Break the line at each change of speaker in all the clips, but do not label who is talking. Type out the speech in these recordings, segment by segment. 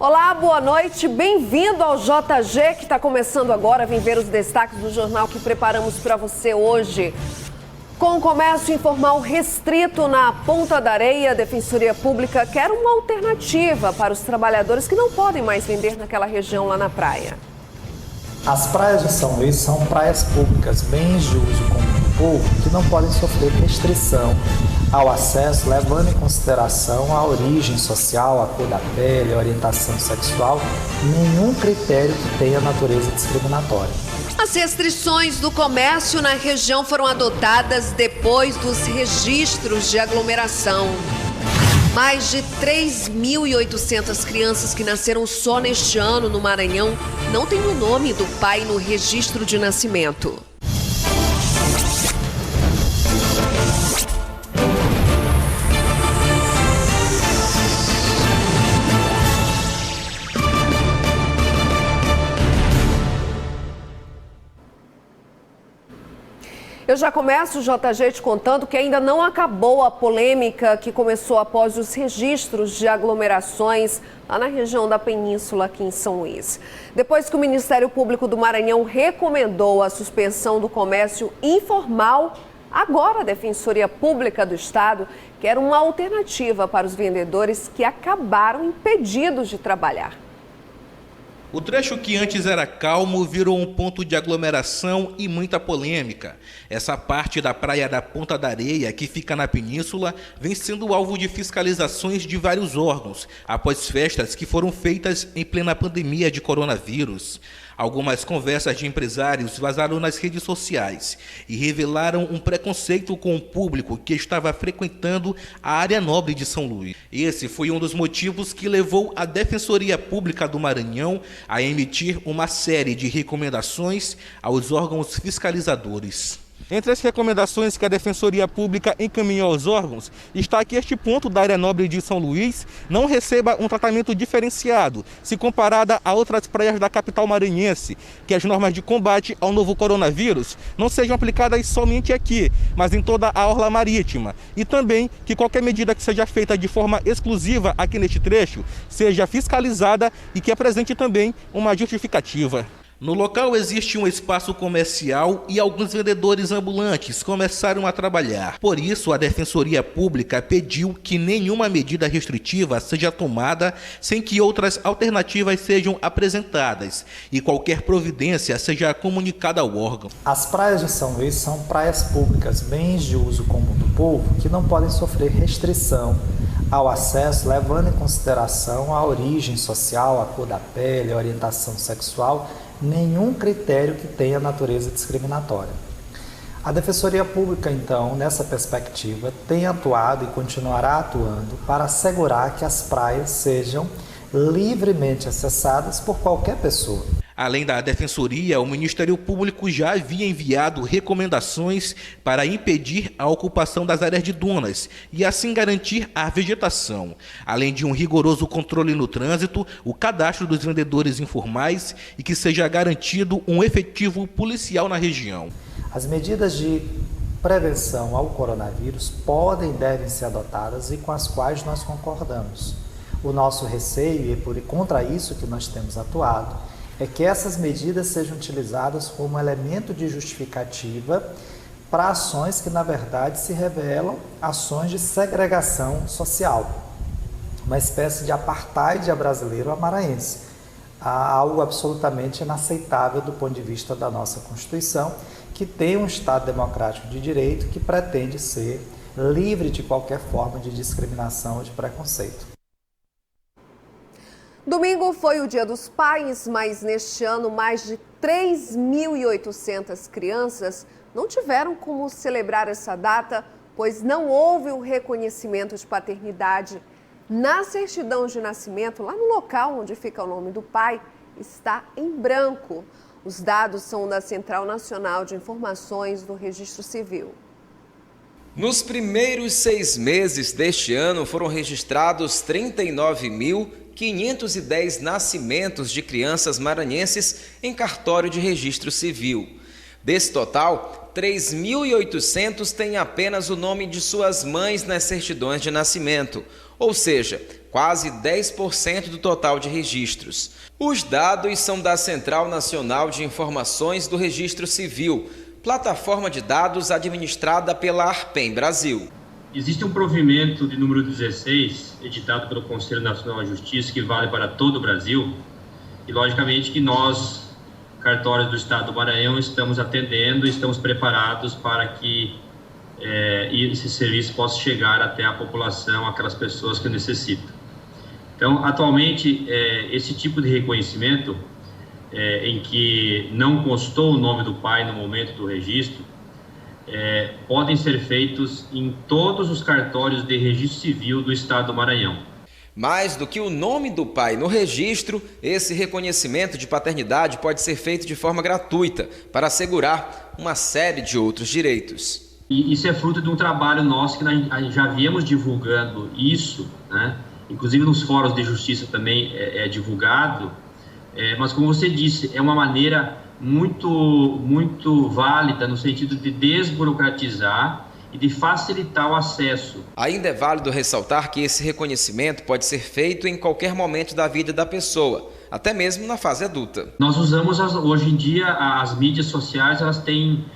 Olá, boa noite, bem-vindo ao JG que está começando agora. Vem ver os destaques do jornal que preparamos para você hoje. Com o comércio informal restrito na Ponta da Areia, a Defensoria Pública quer uma alternativa para os trabalhadores que não podem mais vender naquela região lá na praia.
As praias de São Luís são praias públicas, bens de uso comum do povo, que não podem sofrer restrição ao acesso, levando em consideração a origem social, a cor da pele, a orientação sexual, nenhum critério que tenha natureza discriminatória.
As restrições do comércio na região foram adotadas depois dos registros de aglomeração. Mais de 3.800 crianças que nasceram só neste ano no Maranhão não têm o nome do pai no registro de nascimento. Eu já começo o JG te contando que ainda não acabou a polêmica que começou após os registros de aglomerações lá na região da Península, aqui em São Luís. Depois que o Ministério Público do Maranhão recomendou a suspensão do comércio informal, agora a Defensoria Pública do Estado quer uma alternativa para os vendedores que acabaram impedidos de trabalhar.
O trecho que antes era calmo virou um ponto de aglomeração e muita polêmica. Essa parte da praia da Ponta da Areia, que fica na península, vem sendo alvo de fiscalizações de vários órgãos, após festas que foram feitas em plena pandemia de coronavírus. Algumas conversas de empresários vazaram nas redes sociais e revelaram um preconceito com o público que estava frequentando a área nobre de São Luís. Esse foi um dos motivos que levou a Defensoria Pública do Maranhão a emitir uma série de recomendações aos órgãos fiscalizadores. Entre as recomendações que a Defensoria Pública encaminhou aos órgãos, está que este ponto da área nobre de São Luís não receba um tratamento diferenciado, se comparada a outras praias da capital maranhense, que as normas de combate ao novo coronavírus não sejam aplicadas somente aqui, mas em toda a orla marítima, e também que qualquer medida que seja feita de forma exclusiva aqui neste trecho seja fiscalizada e que apresente também uma justificativa. No local existe um espaço comercial e alguns vendedores ambulantes começaram a trabalhar. Por isso, a Defensoria Pública pediu que nenhuma medida restritiva seja tomada sem que outras alternativas sejam apresentadas e qualquer providência seja comunicada ao órgão.
As praias de São Luís são praias públicas, bens de uso comum do povo, que não podem sofrer restrição ao acesso, levando em consideração a origem social, a cor da pele, a orientação sexual, nenhum critério que tenha natureza discriminatória. A Defensoria Pública, então, nessa perspectiva, tem atuado e continuará atuando para assegurar que as praias sejam livremente acessadas por qualquer pessoa.
Além da Defensoria, o Ministério Público já havia enviado recomendações para impedir a ocupação das áreas de dunas e assim garantir a vegetação. Além de um rigoroso controle no trânsito, o cadastro dos vendedores informais e que seja garantido um efetivo policial na região.
As medidas de prevenção ao coronavírus podem e devem ser adotadas e com as quais nós concordamos. O nosso receio, e contra isso que nós temos atuado, é que essas medidas sejam utilizadas como elemento de justificativa para ações que, na verdade, se revelam ações de segregação social, uma espécie de apartheid brasileiro amaraense, algo absolutamente inaceitável do ponto de vista da nossa Constituição, que tem um Estado democrático de direito que pretende ser livre de qualquer forma de discriminação ou de preconceito.
Domingo foi o Dia dos Pais, mas neste ano mais de 3.800 crianças não tiveram como celebrar essa data, pois não houve o reconhecimento de paternidade. Na certidão de nascimento, lá no local onde fica o nome do pai, está em branco. Os dados são da Central Nacional de Informações do Registro Civil.
Nos primeiros 6 meses deste ano foram registrados 39.510 nascimentos de crianças maranhenses em cartório de registro civil. Desse total, 3.800 têm apenas o nome de suas mães nas certidões de nascimento, ou seja, quase 10% do total de registros. Os dados são da Central Nacional de Informações do Registro Civil, plataforma de dados administrada pela Arpem Brasil.
Existe um provimento de número 16, editado pelo Conselho Nacional de Justiça, que vale para todo o Brasil, e logicamente que nós, cartórios do Estado do Maranhão, estamos atendendo e estamos preparados para que esse serviço possa chegar até a população, aquelas pessoas que necessitam. Então, atualmente, esse tipo de reconhecimento, em que não constou o nome do pai no momento do registro, podem ser feitos em todos os cartórios de registro civil do Estado do Maranhão.
Mais do que o nome do pai no registro, esse reconhecimento de paternidade pode ser feito de forma gratuita para assegurar uma série de outros direitos.
E isso é fruto de um trabalho nosso que nós já viemos divulgando isso, né? Inclusive nos fóruns de justiça também é divulgado, mas como você disse, é uma maneira muito válida no sentido de desburocratizar e de facilitar o acesso.
Ainda é válido ressaltar que esse reconhecimento pode ser feito em qualquer momento da vida da pessoa, até mesmo na fase adulta.
Nós usamos, hoje em dia, as mídias sociais, elas têm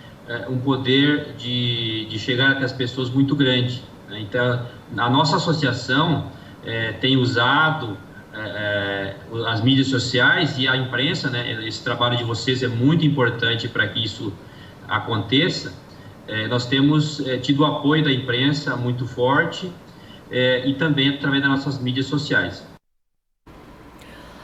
um poder de chegar até as pessoas muito grande, né? Então, a nossa associação tem usado as mídias sociais e a imprensa, né? Esse trabalho de vocês é muito importante para que isso aconteça. Nós temos tido o apoio da imprensa muito forte e também através das nossas mídias sociais.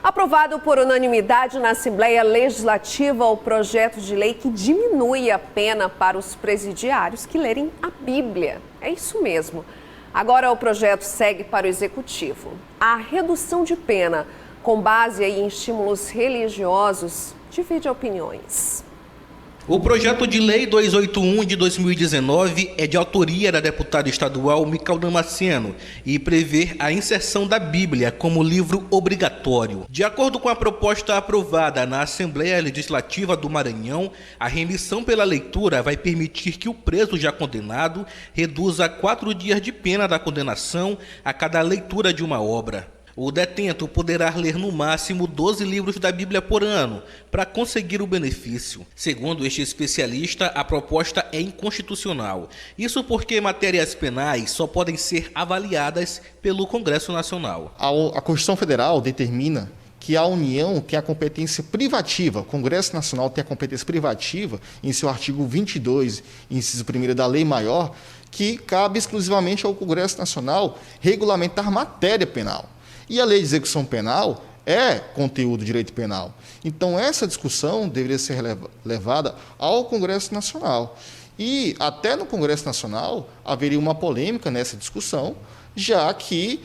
Aprovado por unanimidade na Assembleia Legislativa o projeto de lei que diminui a pena para os presidiários que lerem a Bíblia. É isso mesmo. Agora o projeto segue para o Executivo. A redução de pena, com base em estímulos religiosos, divide opiniões.
O projeto de lei 281 de 2019 é de autoria da deputada estadual Mical Damasceno e prevê a inserção da Bíblia como livro obrigatório. De acordo com a proposta aprovada na Assembleia Legislativa do Maranhão, a remissão pela leitura vai permitir que o preso já condenado reduza 4 dias de pena da condenação a cada leitura de uma obra. O detento poderá ler no máximo 12 livros da Bíblia por ano para conseguir o benefício. Segundo este especialista, a proposta é inconstitucional. Isso porque matérias penais só podem ser avaliadas pelo Congresso Nacional.
A Constituição Federal determina que a União tem a competência privativa, o Congresso Nacional tem a competência privativa, em seu artigo 22, inciso 1º da Lei Maior, que cabe exclusivamente ao Congresso Nacional regulamentar matéria penal. E a lei de execução penal é conteúdo do direito penal. Então, essa discussão deveria ser levada ao Congresso Nacional. E até no Congresso Nacional haveria uma polêmica nessa discussão, já que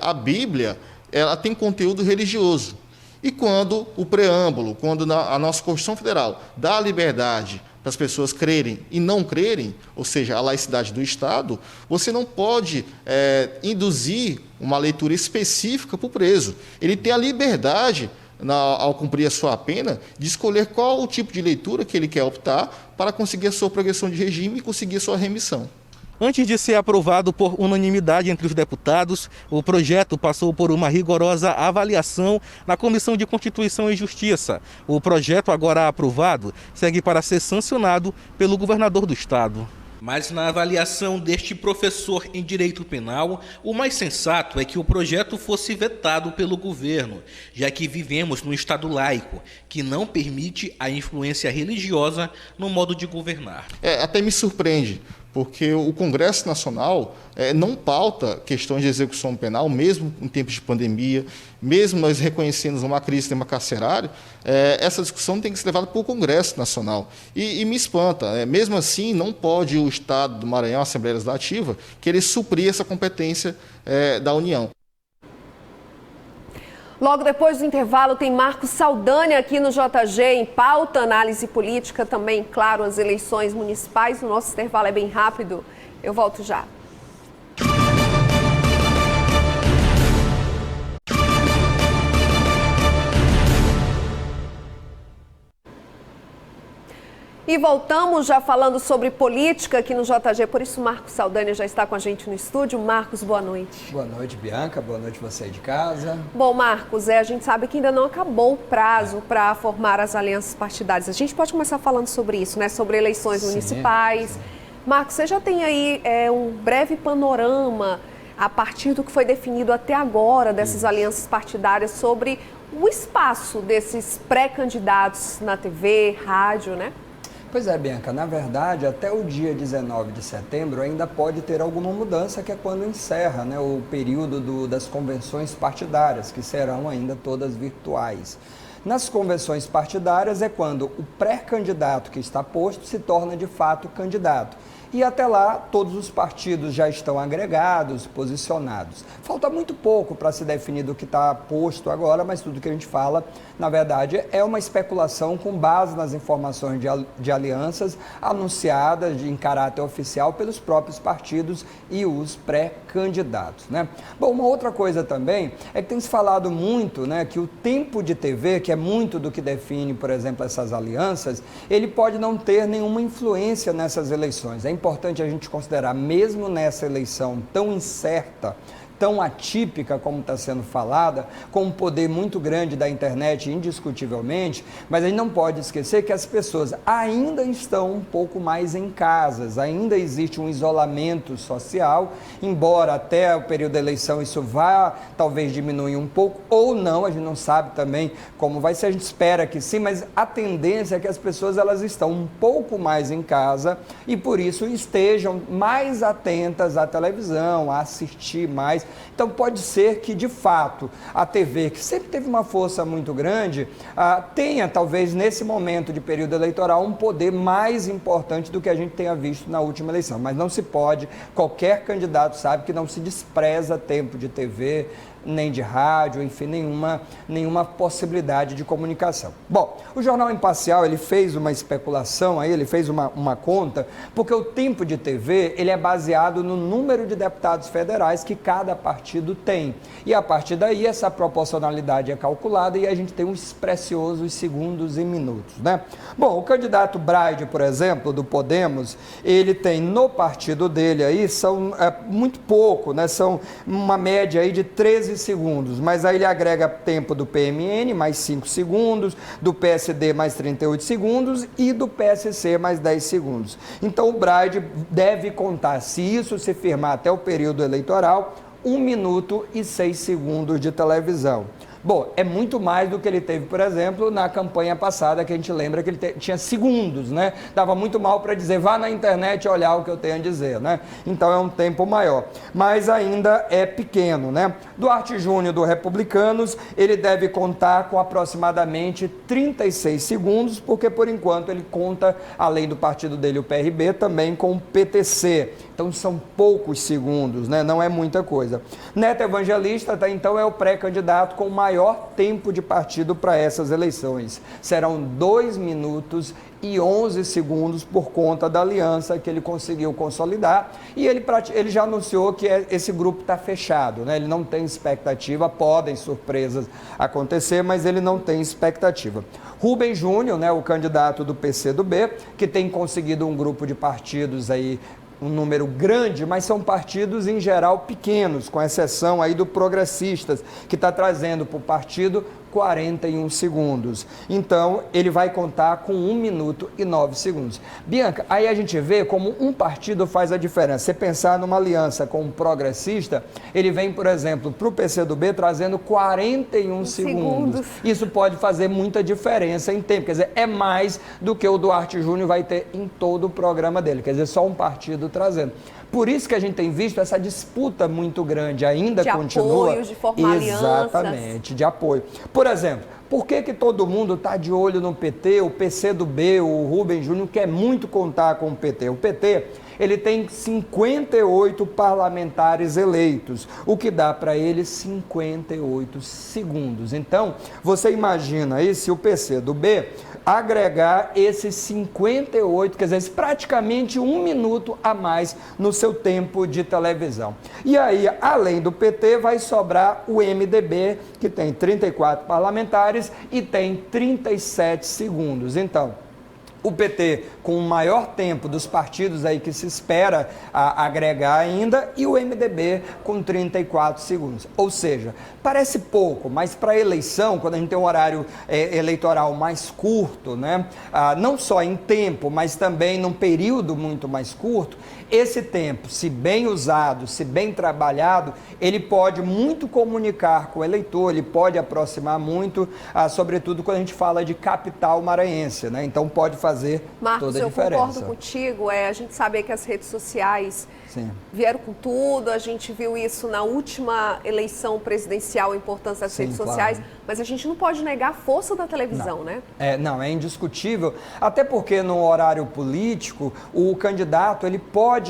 a Bíblia ela tem conteúdo religioso. E quando o preâmbulo, quando a nossa Constituição Federal dá a liberdade para as pessoas crerem e não crerem, ou seja, a laicidade do Estado, você não pode induzir uma leitura específica para o preso. Ele tem a liberdade, ao cumprir a sua pena, de escolher qual o tipo de leitura que ele quer optar para conseguir a sua progressão de regime e conseguir a sua remissão.
Antes de ser aprovado por unanimidade entre os deputados, o projeto passou por uma rigorosa avaliação na Comissão de Constituição e Justiça. O projeto, agora aprovado, segue para ser sancionado pelo governador do estado. Mas na avaliação deste professor em direito penal, o mais sensato é que o projeto fosse vetado pelo governo, já que vivemos num estado laico, que não permite a influência religiosa no modo de governar.
Até me surpreende, porque o Congresso Nacional não pauta questões de execução penal, mesmo em tempos de pandemia, mesmo nós reconhecendo uma crise do sistema carcerário, essa discussão tem que ser levada para o Congresso Nacional. E me espanta, mesmo assim, não pode o Estado do Maranhão, a Assembleia Legislativa, querer suprir essa competência da União.
Logo depois do intervalo tem Marcos Saldanha aqui no JG em pauta, análise política também, claro, as eleições municipais. O nosso intervalo é bem rápido. Eu volto já. E voltamos já falando sobre política aqui no JG, por isso Marcos Saldanha já está com a gente no estúdio. Marcos, boa noite.
Boa noite, Bianca. Boa noite você aí de casa.
Bom, Marcos, a gente sabe que ainda não acabou o prazo para formar as alianças partidárias. A gente pode começar falando sobre isso, né? Sobre eleições municipais. Sim. Marcos, você já tem aí um breve panorama a partir do que foi definido até agora dessas alianças partidárias sobre o espaço desses pré-candidatos na TV, rádio, né?
Pois é, Bianca, na verdade, até o dia 19 de setembro ainda pode ter alguma mudança, que é quando encerra, né, o período das convenções partidárias, que serão ainda todas virtuais. Nas convenções partidárias é quando o pré-candidato que está posto se torna de fato candidato. E até lá, todos os partidos já estão agregados, posicionados. Falta muito pouco para se definir do que está posto agora, mas tudo que a gente fala, na verdade, é uma especulação com base nas informações de alianças anunciadas em caráter oficial pelos próprios partidos e os pré-candidatos, né? Bom, uma outra coisa também é que tem se falado muito, né, que o tempo de TV, que é muito do que define, por exemplo, essas alianças, ele pode não ter nenhuma influência nessas eleições. É importante a gente considerar, mesmo nessa eleição tão incerta, tão atípica como está sendo falada, com um poder muito grande da internet, indiscutivelmente, mas a gente não pode esquecer que as pessoas ainda estão um pouco mais em casas, ainda existe um isolamento social, embora até o período da eleição isso vá talvez diminuir um pouco, ou não, a gente não sabe também como vai ser, a gente espera que sim, mas a tendência é que as pessoas elas estão um pouco mais em casa e por isso estejam mais atentas à televisão, a assistir mais. Então pode ser que de fato a TV, que sempre teve uma força muito grande, tenha talvez nesse momento de período eleitoral um poder mais importante do que a gente tenha visto na última eleição, mas não se pode, qualquer candidato sabe que não se despreza tempo de TV, nem de rádio, enfim, nenhuma possibilidade de comunicação. Bom, o Jornal Imparcial, ele fez uma especulação aí, ele fez uma conta, porque o tempo de TV, ele é baseado no número de deputados federais que cada partido tem. E a partir daí, essa proporcionalidade é calculada e a gente tem uns preciosos segundos e minutos, né? Bom, o candidato Braide, por exemplo, do Podemos, ele tem no partido dele aí, são muito pouco, né? São uma média aí de 13 segundos, mas aí ele agrega tempo do PMN, mais 5 segundos, do PSD mais 38 segundos e do PSC mais 10 segundos. Então o Braide deve contar, se isso se firmar até o período eleitoral, 1 minuto e 6 segundos de televisão. Bom, é muito mais do que ele teve, por exemplo, na campanha passada, que a gente lembra que ele tinha segundos, né? Dava muito mal para dizer, vá na internet olhar o que eu tenho a dizer, né? Então é um tempo maior, mas ainda é pequeno, né? Duarte Júnior, do Republicanos, ele deve contar com aproximadamente 36 segundos, porque por enquanto ele conta, além do partido dele, o PRB, também com o PTC. Então são poucos segundos, né? Não é muita coisa. Neto Evangelista, até então, é o pré-candidato com o maior tempo de partido para essas eleições. Serão 2 minutos e 11 segundos por conta da aliança que ele conseguiu consolidar e ele já anunciou que esse grupo está fechado, né? Ele não tem expectativa, podem surpresas acontecer, mas ele não tem expectativa. Rubem Júnior, né, o candidato do PCdoB, que tem conseguido um grupo de partidos aí, um número grande, mas são partidos em geral pequenos, com exceção aí do Progressistas, que está trazendo para o partido 41 segundos. Então, ele vai contar com 1 minuto e 9 segundos. Bianca, aí a gente vê como um partido faz a diferença. Você pensar numa aliança com um progressista, ele vem, por exemplo, para o PCdoB trazendo 41 segundos. Isso pode fazer muita diferença em tempo. Quer dizer, é mais do que o Duarte Júnior vai ter em todo o programa dele. Quer dizer, só um partido trazendo. Por isso que a gente tem visto essa disputa muito grande, ainda continua.
De apoio, de formar alianças.
Exatamente, de apoio. Por exemplo, por que todo mundo está de olho no PT, o PCdoB, o Rubem Júnior quer muito contar com o PT? O PT, ele tem 58 parlamentares eleitos, o que dá para ele 58 segundos. Então, você imagina aí se o PCdoB agregar esses 58, quer dizer, praticamente 1 minuto a mais no seu tempo de televisão. E aí, além do PT, vai sobrar o MDB, que tem 34 parlamentares e tem 37 segundos. Então, O PT com o maior tempo dos partidos aí que se espera agregar ainda, e o MDB com 34 segundos. Ou seja, parece pouco, mas para a eleição, quando a gente tem um horário eleitoral mais curto, né, não só em tempo, mas também num período muito mais curto, esse tempo, se bem usado, se bem trabalhado, ele pode muito comunicar com o eleitor, ele pode aproximar muito, sobretudo quando a gente fala de capital maranhense, né? Então pode fazer toda a diferença.
Marcos, eu concordo contigo. A gente sabe que as redes sociais vieram com tudo, a gente viu isso na última eleição presidencial, a importância das redes sociais, mas a gente não pode negar a força da televisão, né?
Não, é indiscutível, até porque no horário político, o candidato ele pode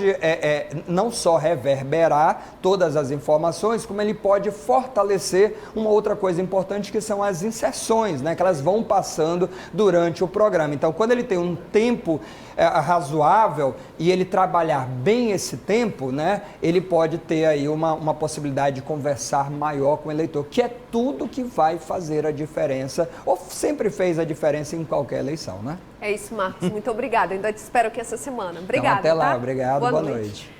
não só reverberar todas as informações, como ele pode fortalecer uma outra coisa importante, que são as inserções, né, que elas vão passando durante o programa. Então, quando ele tem um tempo razoável e ele trabalhar bem esse tempo, né, ele pode ter aí uma possibilidade de conversar maior com o eleitor, que é tudo que vai fazer a diferença, ou sempre fez a diferença em qualquer eleição, né?
É isso, Marcos. Muito obrigada. Ainda te espero aqui essa semana. Obrigada.
Então, até lá.
Tá?
Obrigado. Boa noite.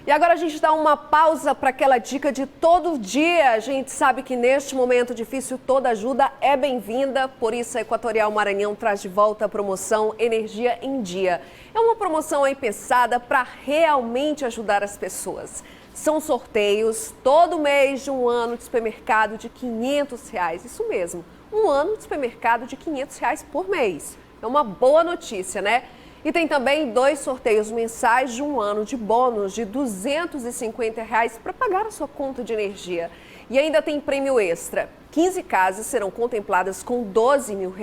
E agora a gente dá uma pausa para aquela dica de todo dia. A gente sabe que neste momento difícil toda ajuda é bem-vinda, por isso a Equatorial Maranhão traz de volta a promoção Energia em Dia. É uma promoção aí pensada para realmente ajudar as pessoas. São sorteios todo mês de um ano de supermercado de R$500. Isso mesmo, um ano de supermercado de R$500 por mês. É uma boa notícia, né? E tem também 2 sorteios mensais de um ano de bônus de R$250 para pagar a sua conta de energia. E ainda tem prêmio extra. 15 casas serão contempladas com R$12 mil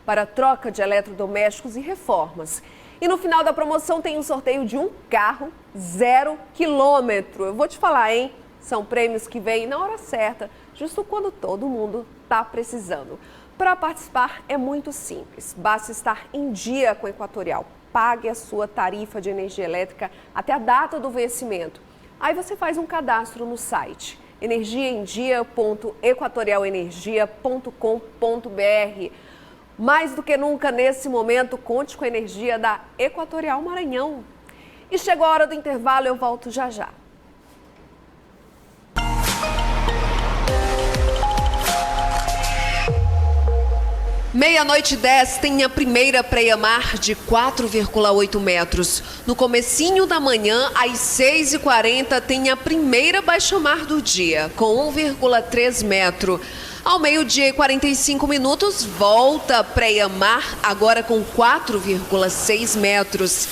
para troca de eletrodomésticos e reformas. E no final da promoção tem um sorteio de um carro 0 quilômetro. Eu vou te falar, hein? São prêmios que vêm na hora certa, justo quando todo mundo está precisando. Para participar é muito simples, basta estar em dia com a Equatorial. Pague a sua tarifa de energia elétrica até a data do vencimento. Aí você faz um cadastro no site energiaemdia.equatorialenergia.com.br. Mais do que nunca nesse momento, conte com a energia da Equatorial Maranhão. E chegou a hora do intervalo, eu volto já já. 00:10 tem a primeira praia-mar de 4,8 metros. No comecinho da manhã, às 6h40, tem a primeira baixa-mar do dia, com 1,3 metro. Ao meio-dia e 45 minutos, volta a praia-mar, agora com 4,6 metros.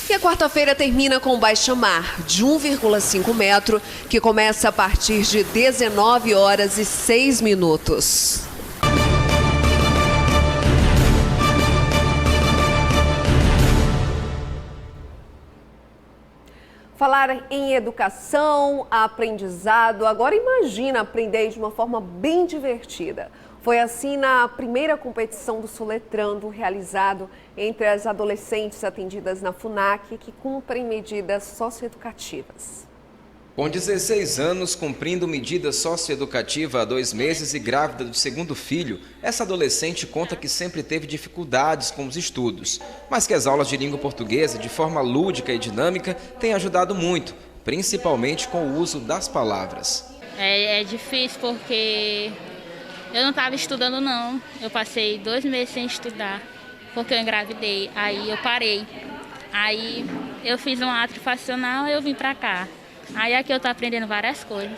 E a quarta-feira termina com baixa-mar de 1,5 metro, que começa a partir de 19h06. Falar em educação, aprendizado, agora imagina aprender de uma forma bem divertida. Foi assim na primeira competição do Soletrando, realizado entre as adolescentes atendidas na FUNAC, que cumprem medidas socioeducativas.
Com 16 anos, cumprindo medida socioeducativa há 2 meses e grávida do segundo filho, essa adolescente conta que sempre teve dificuldades com os estudos, mas que as aulas de língua portuguesa, de forma lúdica e dinâmica, têm ajudado muito, principalmente com o uso das palavras.
É difícil porque eu não estava estudando não, eu passei 2 meses sem estudar, porque eu engravidei, aí eu parei, aí eu fiz um ato facional e eu vim para cá. Aí aqui eu estou aprendendo várias coisas.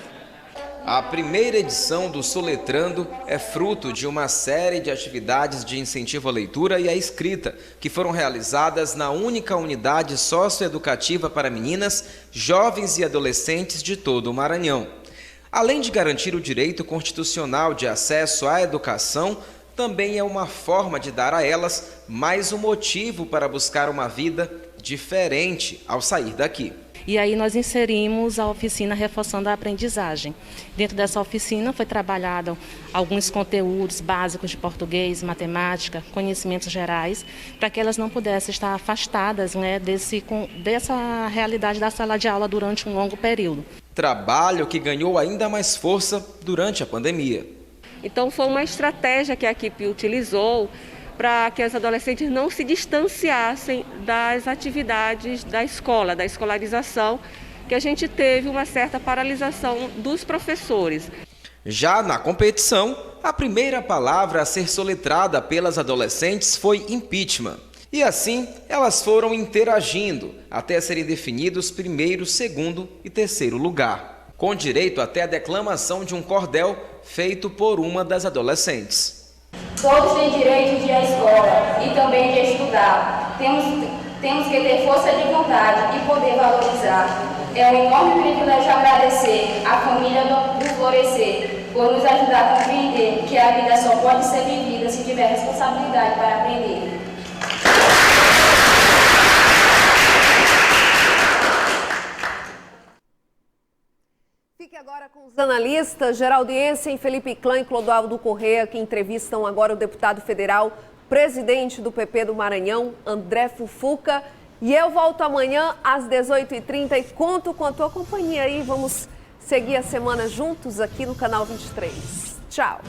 A primeira edição do Soletrando é fruto de uma série de atividades de incentivo à leitura e à escrita, que foram realizadas na única unidade socioeducativa para meninas, jovens e adolescentes de todo o Maranhão. Além de garantir o direito constitucional de acesso à educação, também é uma forma de dar a elas mais um motivo para buscar uma vida diferente ao sair daqui.
E aí nós inserimos a oficina Reforçando a Aprendizagem. Dentro dessa oficina foi trabalhado alguns conteúdos básicos de português, matemática, conhecimentos gerais, para que elas não pudessem estar afastadas, né, dessa realidade da sala de aula durante um longo período.
Trabalho que ganhou ainda mais força durante a pandemia.
Então foi uma estratégia que a equipe utilizou para que as adolescentes não se distanciassem das atividades da escola, da escolarização, que a gente teve uma certa paralisação dos professores.
Já na competição, a primeira palavra a ser soletrada pelas adolescentes foi impeachment. E assim, elas foram interagindo até serem definidos primeiro, segundo e terceiro lugar, com direito até a declamação de um cordel feito por uma das adolescentes.
Todos têm direito de ir à escola e também de estudar. Temos que ter força de vontade e poder valorizar. É um enorme privilégio agradecer à família do Florescer por nos ajudar a compreender que a vida só pode ser vivida se tiver responsabilidade para aprender.
Fique agora com os analistas Geraldo Essen, Felipe Clã e Clodoaldo Corrêa, que entrevistam agora o deputado federal, presidente do PP do Maranhão, André Fufuca. E eu volto amanhã às 18h30 e conto com a tua companhia aí. Vamos seguir a semana juntos aqui no Canal 23. Tchau!